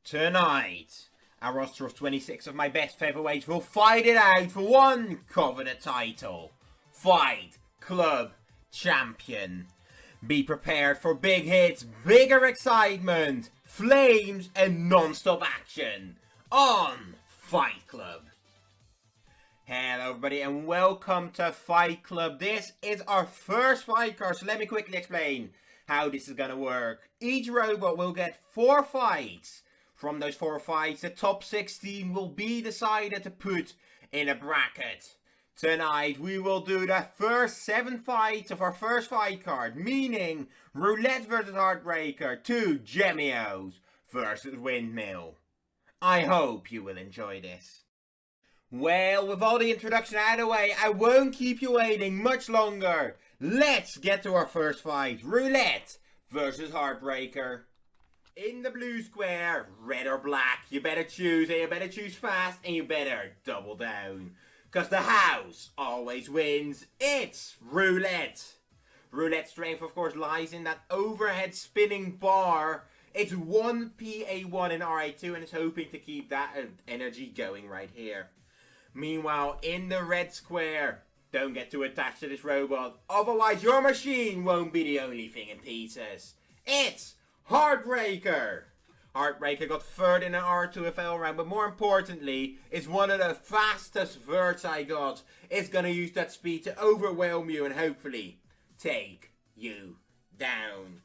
Tonight, a roster of 26 of my best featherweights will fight it out for one coveted title. Fight Club Champion. Be prepared for big hits, bigger excitement, flames, and non-stop action on Fight Club. Hello everybody and welcome to Fight Club. This is our first fight card, so let me quickly explain how this is going to work. Each robot will get 4 fights. From those 4 fights, the top 16 will be decided to put in a bracket. Tonight, we will do the first 7 fights of our first fight card, meaning Roulette versus Heartbreaker, 2 Gemios versus Windmill. I hope you will enjoy this. Well, with all the introduction out of the way, I won't keep you waiting much longer. Let's get to our first fight, Roulette versus Heartbreaker. In the blue square, red or black, you better choose, and you better choose fast, and you better double down. Because the house always wins. It's Roulette. Roulette's strength, of course, lies in that overhead spinning bar. It's 1 PA1 in RR2, and it's hoping to keep that energy going right here. Meanwhile, in the red square, don't get too attached to this robot, otherwise your machine won't be the only thing in pieces. It's Heartbreaker! Heartbreaker got third in an R2FL round, but more importantly, is one of the fastest verts I got. It's gonna use that speed to overwhelm you and hopefully take you down.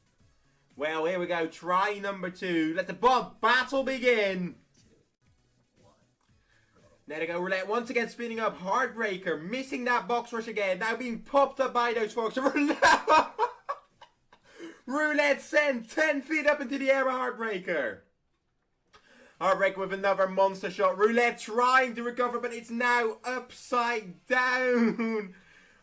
Well, here we go, try number 2. Let the battle begin! There we go, Roulette once again spinning up. Heartbreaker missing that box rush again, now being popped up by those folks. Roulette sent 10 feet up into the air by Heartbreaker. Heartbreaker with another monster shot. Roulette trying to recover, but it's now upside down.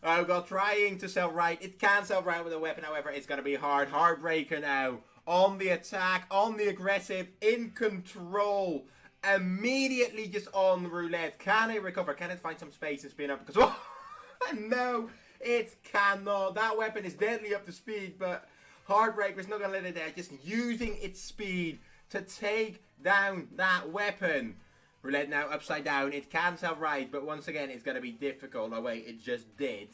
Oh god, trying to self-right. It can self-right with a weapon, however, it's going to be hard. Heartbreaker now on the attack, on the aggressive, in control. Immediately just on Roulette. Can it recover? Can it find some space and spin up? Because, no, it cannot. That weapon is deadly up to speed, but Heartbreaker's not going to let it there, just using its speed to take down that weapon. Roulette now upside down. It can self-right, but once again, it's going to be difficult. Oh wait, it just did.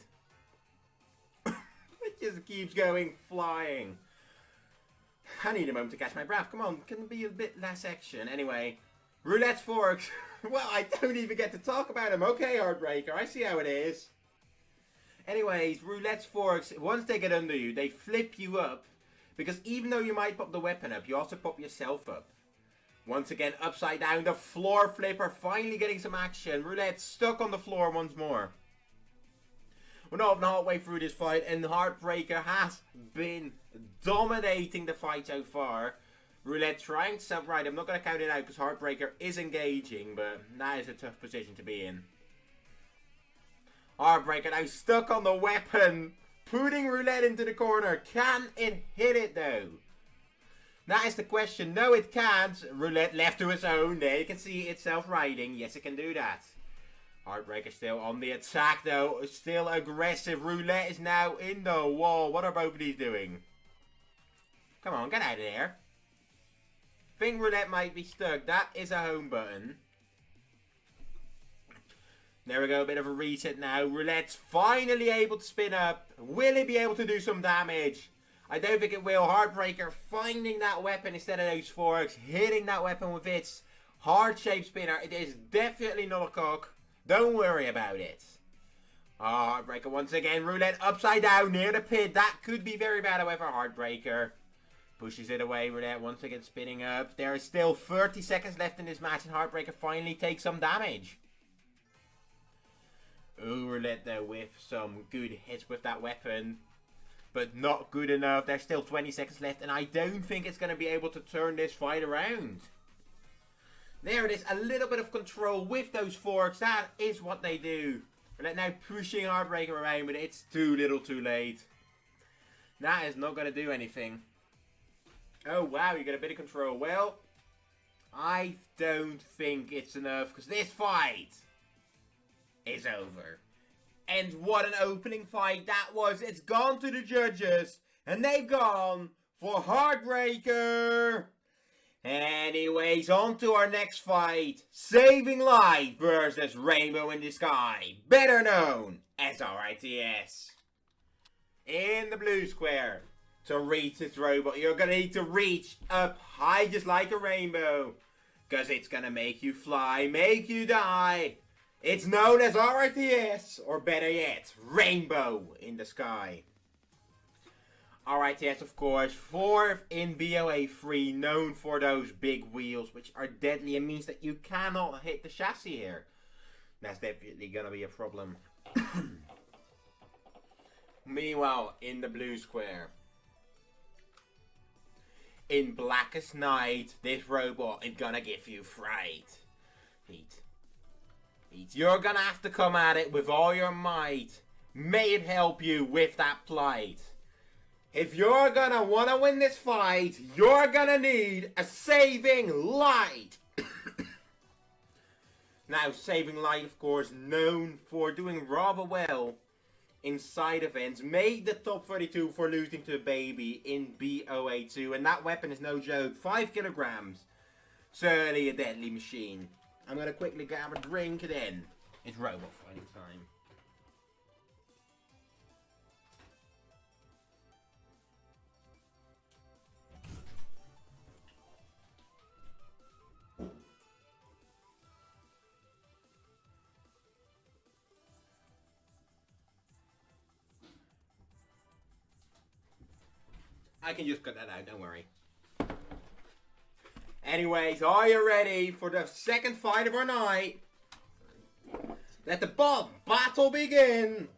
It just keeps going flying. I need a moment to catch my breath. Come on, can be a bit less action. Anyway, Roulette's forks. Well, I don't even get to talk about them. Okay, Heartbreaker, I see how it is. Anyways, Roulette's forks, once they get under you, they flip you up. Because even though you might pop the weapon up, you also pop yourself up. Once again, upside down, the floor flipper finally getting some action. Roulette stuck on the floor once more. We're not even halfway through this fight, and Heartbreaker has been dominating the fight so far. Roulette trying to self-right. I'm not going to count it out because Heartbreaker is engaging, but that is a tough position to be in. Heartbreaker now stuck on the weapon, putting Roulette into the corner. Can it hit it though? That is the question. No, it can't. Roulette left to its own. There you can see it self-riding. Yes, it can do that. Heartbreaker still on the attack though. Still aggressive. Roulette is now in the wall. What are both of these doing? Come on, get out of there. Think Roulette might be stuck. That is a home button. There we go, a bit of a reset now. Roulette's finally able to spin up. Will it be able to do some damage? I don't think it will. Heartbreaker finding that weapon instead of those forks. Hitting that weapon with its heart-shaped spinner. It is definitely not a cock. Don't worry about it. Oh, Heartbreaker once again. Roulette upside down near the pit. That could be very bad, however. Heartbreaker pushes it away. Roulette once again spinning up. There is still 30 seconds left in this match, and Heartbreaker finally takes some damage. Ooh, Roulette though with some good hits with that weapon. But not good enough. There's still 20 seconds left, and I don't think it's going to be able to turn this fight around. There it is. A little bit of control with those forks. That is what they do. Roulette now pushing Heartbreaker around, but it's too little too late. That is not going to do anything. Oh, wow. You get a bit of control. Well, I don't think it's enough, because this fight is over. And what an opening fight that was. It's gone to the judges, and they've gone for Heartbreaker. Anyways, on to our next fight. Saving Light versus Rainbow in the Sky, better known as RITS. In the blue square, to reach this robot, you're gonna need to reach up high just like a rainbow, because it's gonna make you fly, make you die. It's known as RITS, or better yet, Rainbow in the Sky. RITS, of course, 4th in BOA 3, known for those big wheels, which are deadly and means that you cannot hit the chassis here. That's definitely gonna be a problem. Meanwhile, in the blue square, in Blackest Night, this robot is gonna give you fright. Heat. You're gonna have to come at it with all your might. May it help you with that plight. If you're gonna wanna win this fight, you're gonna need a Saving Light. Now, Saving Light, of course, known for doing rather well in side events, made the top 32 for losing to a baby in BOA2, and that weapon is no joke, 5 kilograms. Certainly a deadly machine. I'm gonna quickly grab a drink and then it's robot fighting time. I can just cut that out, don't worry. Anyways, are you ready for the second fight of our night? Let the battle begin!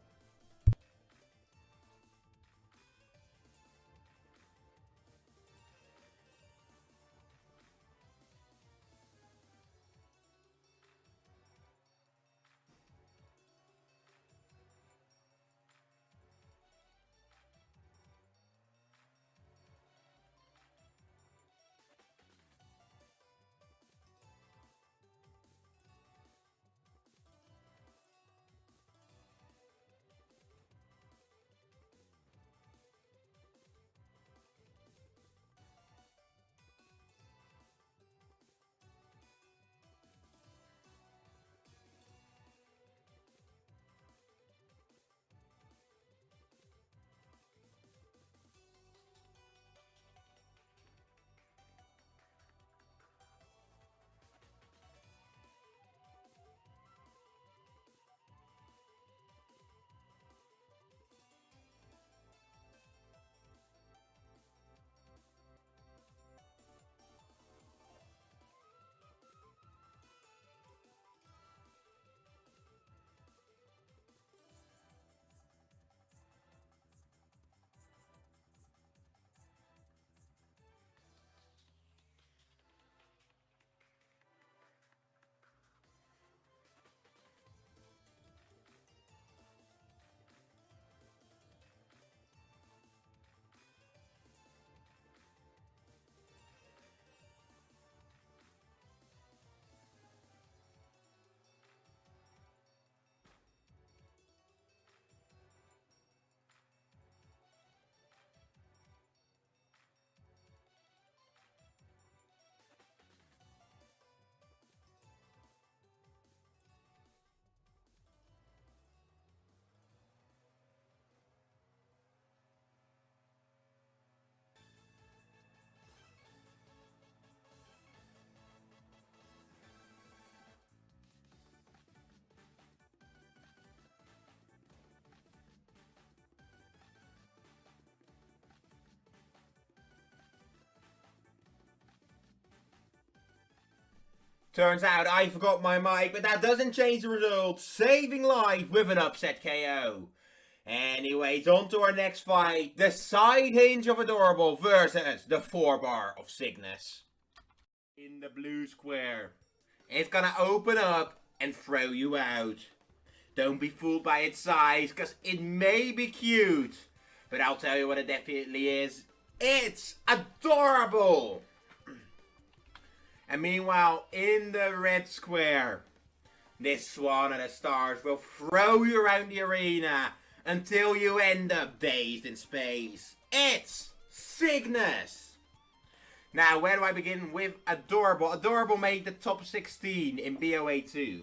Turns out I forgot my mic, but that doesn't change the result. Saving Light with an upset KO. Anyways, on to our next fight. The side hinge of Adorable versus the 4-bar of Cygnus. In the blue square. It's gonna open up and throw you out. Don't be fooled by its size, because it may be cute. But I'll tell you what it definitely is. It's adorable! And meanwhile, in the red square, this Swan of the Stars will throw you around the arena until you end up dazed in space. It's Cygnus! Now, where do I begin? With Adorable. Adorable made the top 16 in BOA2.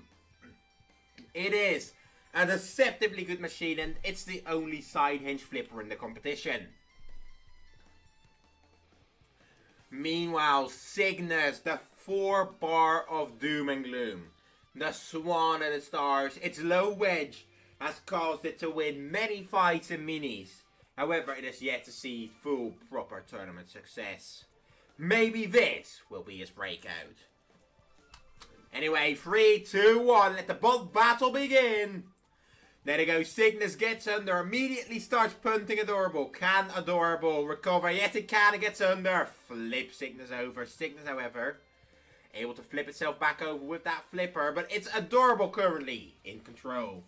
It is a deceptively good machine, and it's the only side hinge flipper in the competition. Meanwhile, Cygnus, the 4-bar of doom and gloom. The swan of the stars. Its low wedge has caused it to win many fights and minis. However, it has yet to see full, proper tournament success. Maybe this will be his breakout. Anyway, 3, 2, 1, let the bug battle begin. There it goes, Cygnus gets under, immediately starts punting Adorable. Can Adorable recover? Yes, it can, it gets under. Flip Cygnus over. Cygnus, however, able to flip itself back over with that flipper, but it's Adorable currently in control.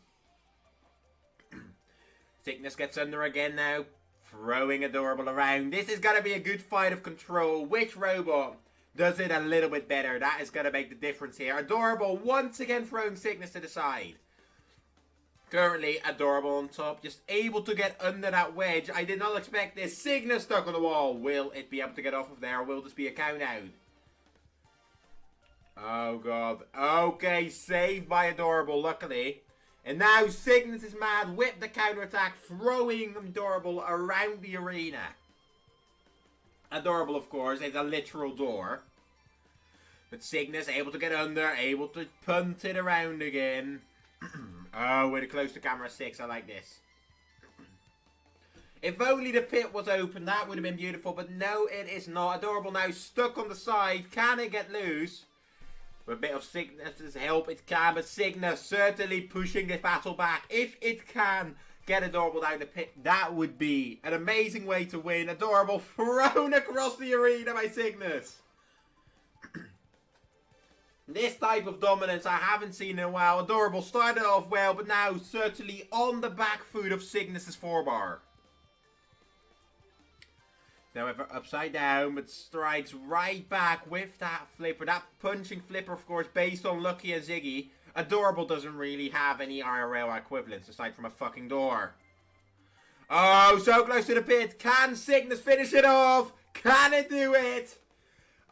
Cygnus gets under again now, throwing Adorable around. This is going to be a good fight of control. Which robot does it a little bit better? That is going to make the difference here. Adorable once again throwing Cygnus to the side. Currently, Adorable on top, just able to get under that wedge. I did not expect this. Cygnus stuck on the wall. Will it be able to get off of there, or will this be a count out? Oh, God. Okay, saved by Adorable, luckily. And now Cygnus is mad with the counterattack, throwing Adorable around the arena. Adorable, of course, is a literal door. But Cygnus able to get under, able to punt it around again. Oh, with a close to camera 6, I like this. If only the pit was open, that would have been beautiful. But no, it is not. Adorable now stuck on the side. Can it get loose? With a bit of Cygnus' help, it can, but Cygnus certainly pushing this battle back. If it can get Adorable down the pit, that would be an amazing way to win. Adorable thrown across the arena by Cygnus. This type of dominance I haven't seen in a while. Adorable started off well, but now certainly on the back foot of Cygnus' 4-bar. However, upside down, but strikes right back with that flipper. That punching flipper, of course, based on Lucky and Ziggy. Adorable doesn't really have any IRL equivalents aside from a fucking door. Oh, so close to the pit. Can Cygnus finish it off? Can it do it?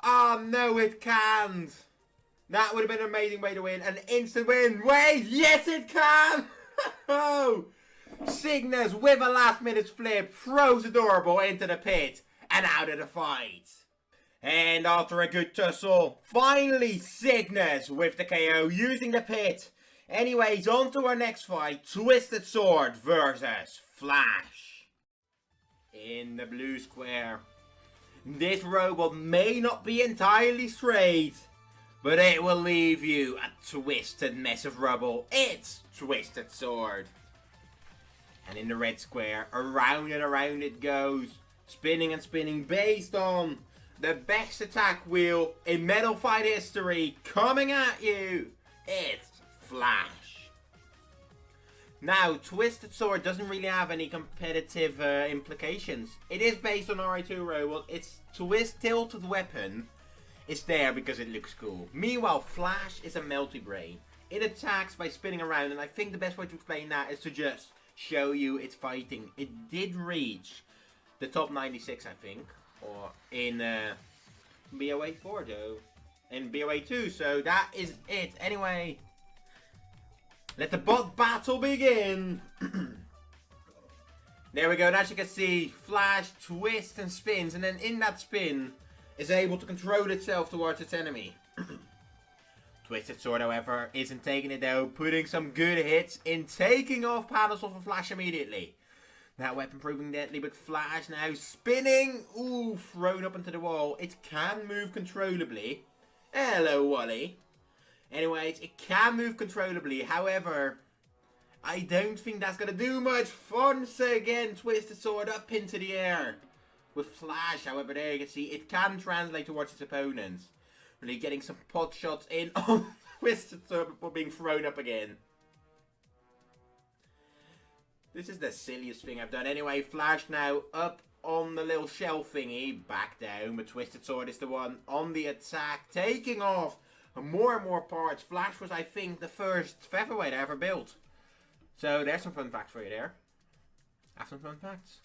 Oh, no, it can't. That would have been an amazing way to win. An instant win. Wait, yes, it can. Oh, Cygnus with a last-minute flip throws Adorable into the pit and out of the fight. And after a good tussle, finally Cygnus with the KO using the pit. Anyways, on to our next fight. Twisted Sword versus Flash. In the blue square. This robot may not be entirely straight, but it will leave you a twisted mess of rubble. It's Twisted Sword. And in the red square, around and around it goes. Spinning and spinning based on the best attack wheel in Metal Fight history. Coming at you, it's Flash. Now, Twisted Sword doesn't really have any competitive implications. It is based on RR2 robot. Its twist tilted weapon is there because it looks cool. Meanwhile, Flash is a multi-brain. It attacks by spinning around, and I think the best way to explain that is to just show you its fighting. It did reach the top 96, I think, or in BOA4 though, in BOA2, so that is it. Anyway, let the bot battle begin. There we go, and as you can see, Flash twists and spins, and then in that spin is able to control itself towards its enemy. Twisted Sword, however, isn't taking it though, putting some good hits in taking off panels off of Flash immediately. That weapon proving deadly, but Flash now spinning. Ooh, thrown up into the wall. It can move controllably. Hello, Wally. Anyways, it can move controllably. However, I don't think that's going to do much. Once again, Twisted Sword up into the air. With Flash, however, there you can see it can translate towards its opponents. Really getting some pot shots in on Twisted Sword before being thrown up again. This is the silliest thing I've done. Anyway, Flash now up on the little shell thingy. Back down, but Twisted Sword is the one on the attack. Taking off more and more parts. Flash was, I think, the first featherweight I ever built. So there's some fun facts for you there. Have some fun facts.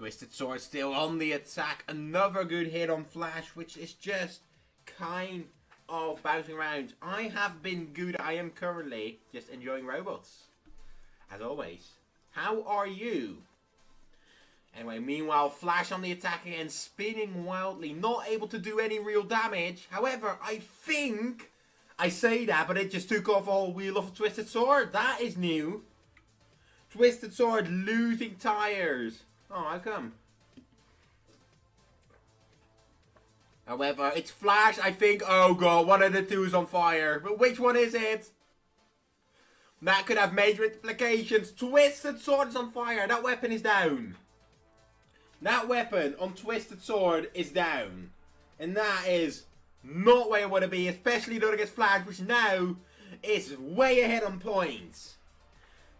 Twisted Sword still on the attack. Another good hit on Flash, which is just kind of bouncing around. I have been good. I am currently just enjoying robots. As always. How are you? Anyway, meanwhile, Flash on the attack again, spinning wildly, not able to do any real damage. However, I think I say that, but it just took off a whole wheel of a Twisted Sword. That is new. Twisted Sword losing tires. Oh, how come? However, it's Flash, I think. Oh god, one of the two is on fire. But which one is it? That could have major implications. Twisted Sword is on fire. That weapon is down. That weapon on Twisted Sword is down. And that is not where I want to be. Especially not against Flash, which now is way ahead on points.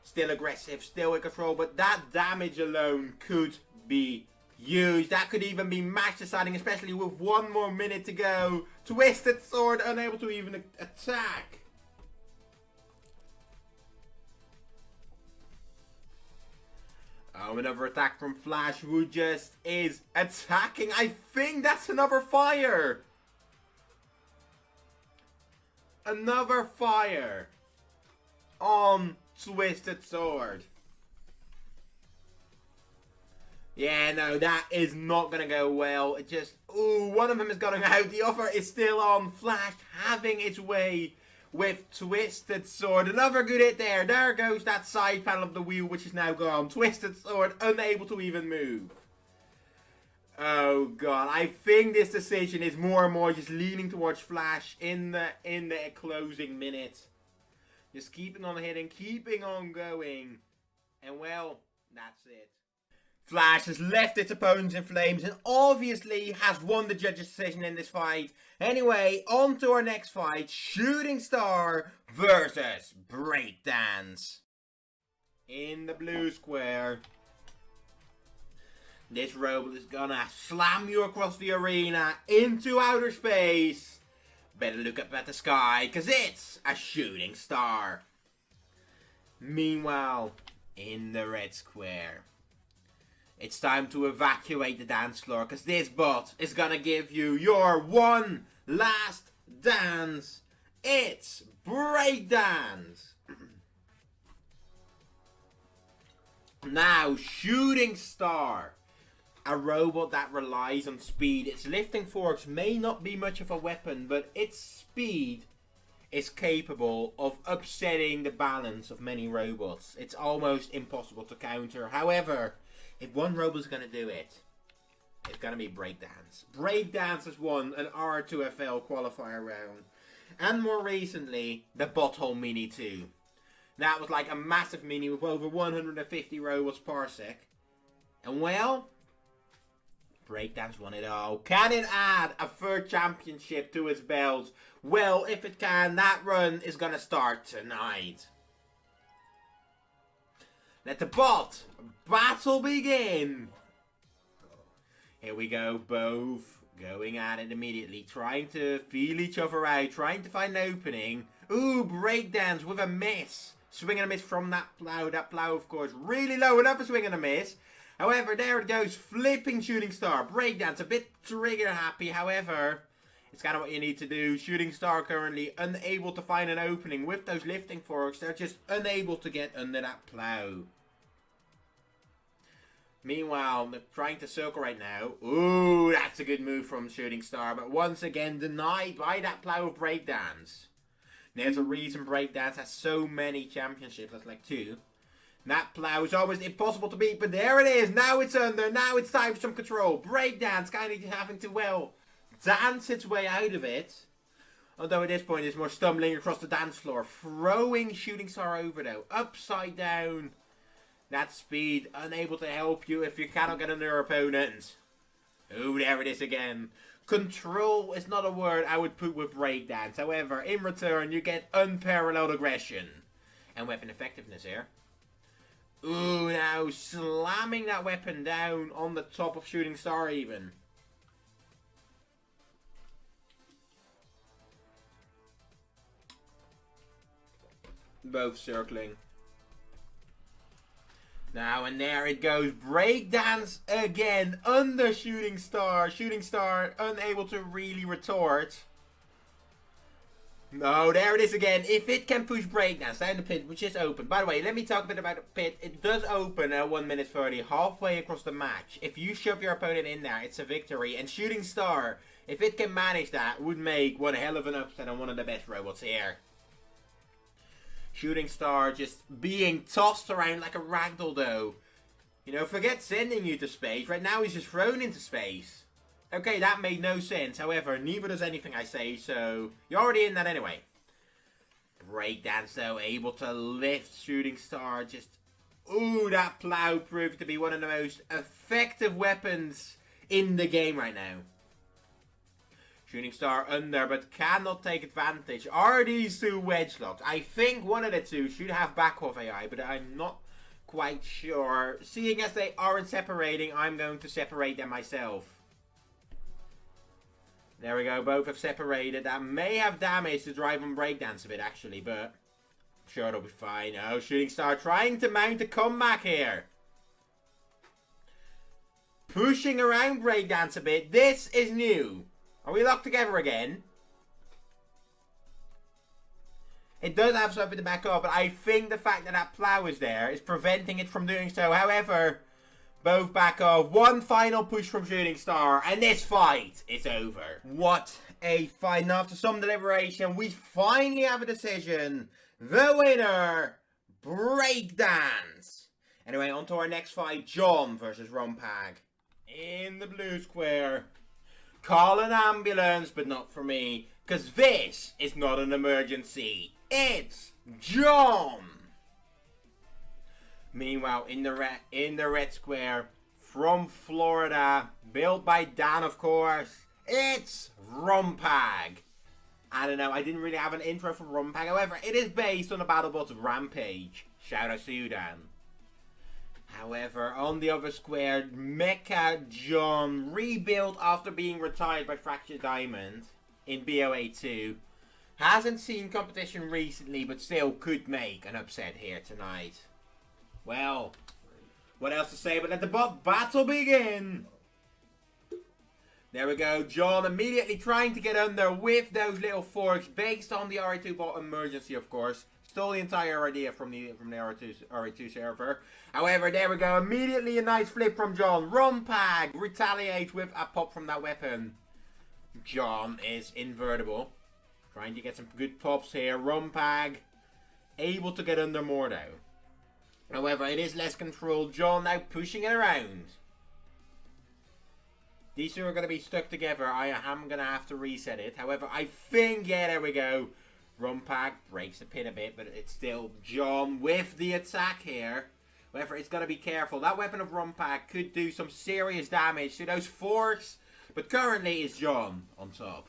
Still aggressive, still in control. But that damage alone could be huge. That could even be match deciding. Especially with 1 more minute to go. Twisted Sword unable to even attack. Oh, another attack from Flash, who just is attacking. I think that's another fire. Another fire on Twisted Sword. Yeah, no, that is not going to go well. It just, ooh, one of them is going out. The other is still on. Flash having its way with Twisted Sword. Another good hit there. There goes that side panel of the wheel, which is now gone. Twisted Sword unable to even move. Oh god, I think this decision is more and more just leaning towards Flash in the closing minute. Just keeping on hitting, keeping on going. And well, that's it. Flash has left its opponents in flames and obviously has won the judge's decision in this fight. Anyway, on to our next fight. Shooting Star versus Breakdance. In the blue square. This robot is gonna slam you across the arena into outer space. Better look up at the sky, cause it's a shooting star. Meanwhile, in the red square. It's time to evacuate the dance floor, because this bot is gonna give you your one last dance. It's Breakdance. Now, Shooting Star. A robot that relies on speed. Its lifting forks may not be much of a weapon, but its speed is capable of upsetting the balance of many robots. It's almost impossible to counter. However, if one robot's going to do it, it's going to be Breakdance. Breakdance has won an RR2 qualifier round. And more recently, the Butthole Mini 2. That was like a massive mini with over 150 robots per sec. And well, Breakdance won it all. Can it add a third championship to its belt? Well, if it can, that run is going to start tonight. Let the bot battle begin. Here we go, both going at it immediately, trying to feel each other out, trying to find an opening. Ooh, Breakdance with a miss. Swing and a miss from that plow. That plow, of course, really low. Another swing and a miss. However, there it goes. Flipping Shooting Star. Breakdance, a bit trigger happy. However, it's kind of what you need to do. Shooting Star currently unable to find an opening with those lifting forks. They're just unable to get under that plow. Meanwhile, they're trying to circle right now. Ooh, that's a good move from Shooting Star. But once again, denied by that plow of Breakdance. There's a reason Breakdance has so many championships. That's like 2. That plow is almost impossible to beat. But there it is. Now it's under. Now it's time for some control. Breakdance kind of having to, well, dance its way out of it. Although at this point it's more stumbling across the dance floor. Throwing Shooting Star over though. Upside down. That speed, unable to help you if you cannot get under your opponent. Oh, there it is again. Control is not a word I would put with Breakdance. However, in return, you get unparalleled aggression. And weapon effectiveness here. Ooh, now slamming that weapon down on the top of Shooting Star even. Both circling. Now and there it goes. Breakdance again. Under Shooting Star. Shooting Star unable to really retort. No, there it is again. If it can push Breakdance down the pit, which is open. By the way, let me talk a bit about the pit. It does open at 1 minute 30, halfway across the match. If you shove your opponent in there, it's a victory. And Shooting Star, if it can manage that, would make one hell of an upset on one of the best robots here. Shooting Star just being tossed around like a ragdoll though. You know, forget sending you to space. Right now he's just thrown into space. Okay, that made no sense. However, neither does anything I say, so you're already in that anyway. Breakdance though, able to lift Shooting Star. Just, ooh, that plow proved to be one of the most effective weapons in the game right now. Shooting Star under, but cannot take advantage. Are these two wedge locked? I think one of the two should have back off AI, but I'm not quite sure. Seeing as they aren't separating, I'm going to separate them myself. There we go, both have separated. That may have damaged the drive on Breakdance a bit, actually, but I'm sure it'll be fine. Oh, Shooting Star trying to mount a comeback here. Pushing around Breakdance a bit. This is new. Are we locked together again? It does have something to back up, but I think the fact that that plow is there is preventing it from doing so. However, both back off. One final push from Shooting Star, and this fight is over. What a fight. And after some deliberation, we finally have a decision. The winner, Breakdance. Anyway, on to our next fight, John versus Rompag. In the blue square. Call an ambulance, but not for me, because this is not an emergency. It's John. Meanwhile, in the red square, from Florida, built by Dan, of course, it's Rompag. I don't know, I didn't really have an intro for Rompag. However, it is based on the BattleBots Rampage. Shout out to you, Dan. However, on the other square, Mecha John, rebuilt after being retired by Fractured Diamond in BOA 2. Hasn't seen competition recently, but still could make an upset here tonight. Well, what else to say but let the bot battle begin. There we go, John immediately trying to get under with those little forks based on the RR2 bot emergency, of course. Stole the entire idea from the RR2 server. However, there we go, immediately a nice flip from John. Rompag retaliates with a pop from that weapon. John is invertible. Trying to get some good pops here. Rompag able to get under more though. However, it is less controlled. John now pushing it around. These two are going to be stuck together. I am going to have to reset it. However, I think, yeah, there we go. Rompag breaks the pin a bit, but it's still John with the attack here. However, it's got to be careful. That weapon of Rompag could do some serious damage to those forks. But currently, it's John on top.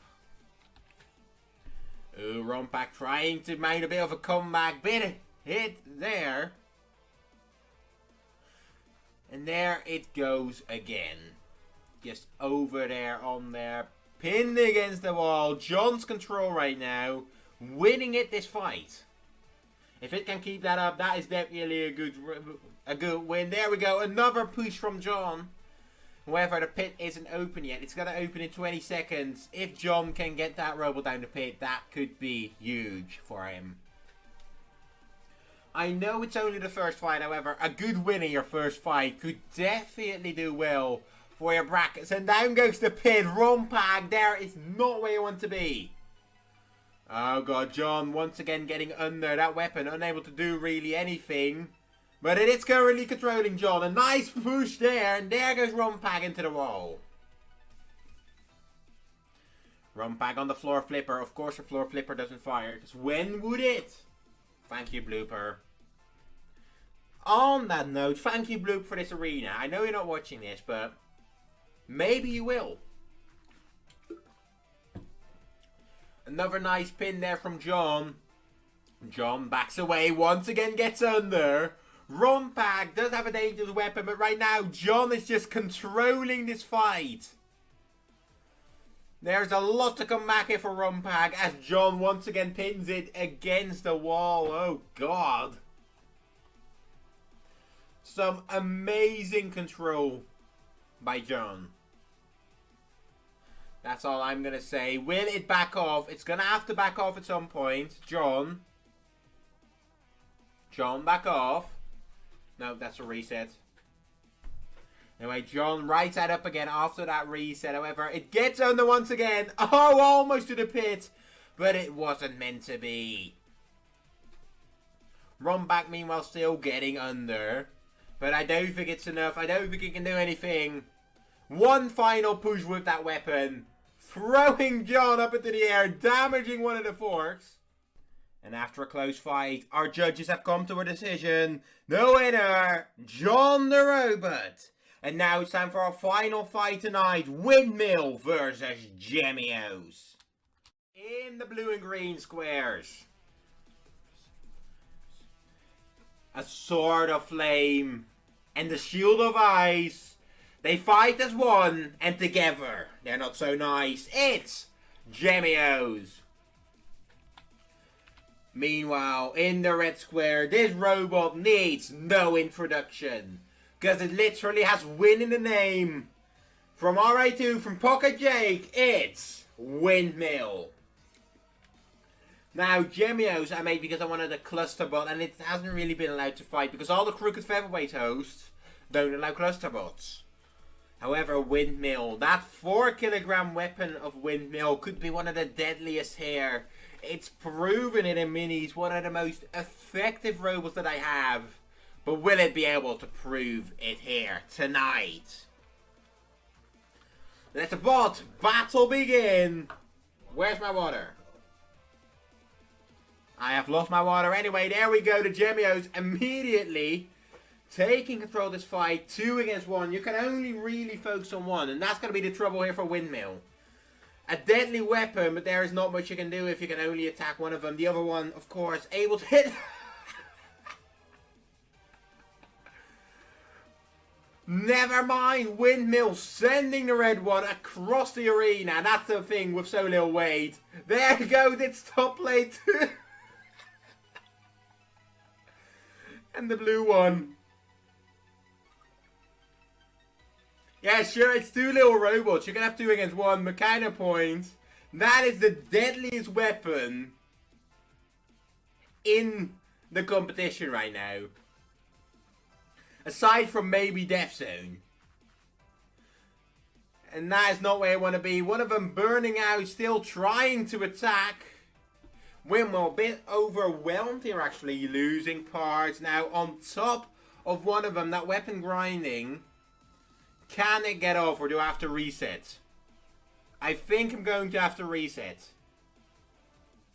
Ooh, Rompag trying to mount a bit of a comeback. Bit hit there. And there it goes again. Just over there, on there. Pinned against the wall. John's control right now. Winning it this fight. If it can keep that up, that is definitely a good win. There we go. Another push from John. However, the pit isn't open yet. It's going to open in 20 seconds. If John can get that robot down the pit, that could be huge for him. I know it's only the first fight, however, a good win in your first fight could definitely do well for your brackets. And down goes the pit. Rompag, there is not where you want to be. Oh god, John once again getting under that weapon, unable to do really anything. But it is currently controlling John. A nice push there, and there goes Rompag into the wall. Rompag on the floor flipper. Of course the floor flipper doesn't fire, because when would it? Thank you, Blooper. On that note, thank you, Bloop, for this arena. I know you're not watching this, but maybe you will. Another nice pin there from John. John backs away, once again gets under. Rompag does have a dangerous weapon, but right now, John is just controlling this fight. There's a lot to come back here for Rompag as John once again pins it against the wall. Oh, God. Some amazing control by John. That's all I'm going to say. Will it back off? It's going to have to back off at some point. John, back off. No, that's a reset. Anyway, John right side up again after that reset. However, it gets under once again. Oh, almost to the pit. But it wasn't meant to be. Run back, meanwhile, still getting under. But I don't think it's enough. I don't think he can do anything. One final push with that weapon. Throwing John up into the air. Damaging one of the forks. And after a close fight, our judges have come to a decision. The winner, John the Robot. And now it's time for our final fight tonight. Windmill versus Gemios. In the blue and green squares. A sword of flame and the shield of ice. They fight as one and together. They're not so nice. It's Gemios. Meanwhile, in the red square, this robot needs no introduction. Because it literally has win in the name. From RR2, from Pocket Jake, it's Windmill. Now, Gemios I made because I wanted a cluster bot, and it hasn't really been allowed to fight because all the Crooked Featherweight hosts don't allow cluster bots. However, Windmill, that 4-kilogram weapon of Windmill could be one of the deadliest here. It's proven it in minis, one of the most effective robots that I have. But will it be able to prove it here tonight? Let the bot battle begin. Where's my water? I have lost my water. Anyway, there we go. The Gemios immediately taking control of this fight. 2 against 1. You can only really focus on one. And that's going to be the trouble here for Windmill. A deadly weapon, but there is not much you can do if you can only attack one of them. The other one, of course, able to hit... Never mind, Windmill sending the red one across the arena. That's the thing with so little weight. There goes its top plate. And the blue one. Yeah, sure, it's 2 little robots. You're going to have 2 against 1. Mechanic points. That is the deadliest weapon in the competition right now. Aside from maybe Death Zone. And that is not where I want to be. One of them burning out, still trying to attack. Windmill a bit overwhelmed here actually, losing parts. Now on top of one of them, that weapon grinding. Can it get off or do I have to reset? I think I'm going to have to reset.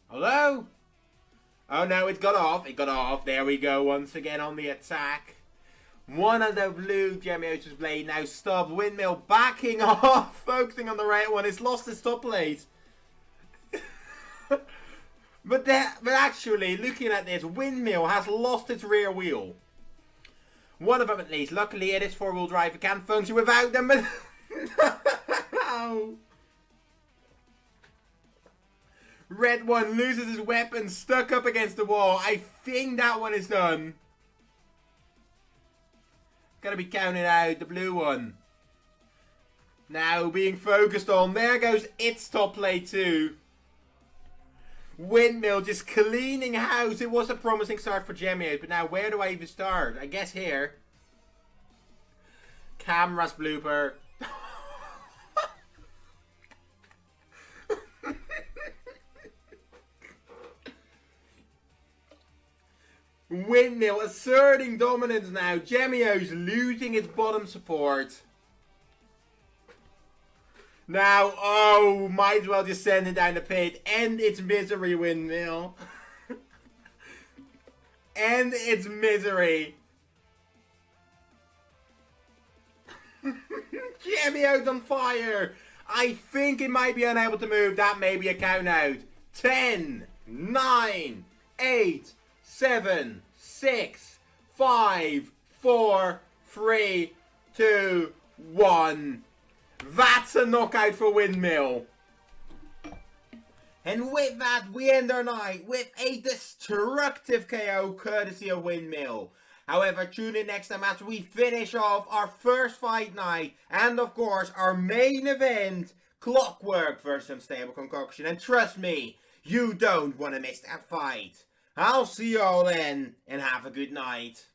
Hello? Oh no, it got off. It got off. There we go once again on the attack. One of the blue Gemios' blade now stopped. Windmill backing off. Focusing on the right one. It's lost its top plate. but actually, looking at this, Windmill has lost its rear wheel. One of them at least. Luckily, it is 4-wheel drive. It can't function without them. But no. Red one loses his weapon. Stuck up against the wall. I think that one is done. Gotta be counted out, the blue one. Now being focused on. There goes its top plate too. Windmill just cleaning house. It was a promising start for Gemios, but now where do I even start? I guess here. Cameras blooper. Windmill asserting dominance now. Gemios losing its bottom support. Now, oh, might as well just send it down the pit. End its misery, Windmill. End its misery. Gemios on fire. I think it might be unable to move. That may be a count out. 10, 9, 8, 7, 6, 5, 4, 3, 2, 1. That's a knockout for Windmill. And with that, we end our night with a destructive KO courtesy of Windmill. However, tune in next time as we finish off our first fight night and of course our main event, Clockwork versus Unstable Concoction. And trust me, you don't want to miss that fight. I'll see you all then and have a good night.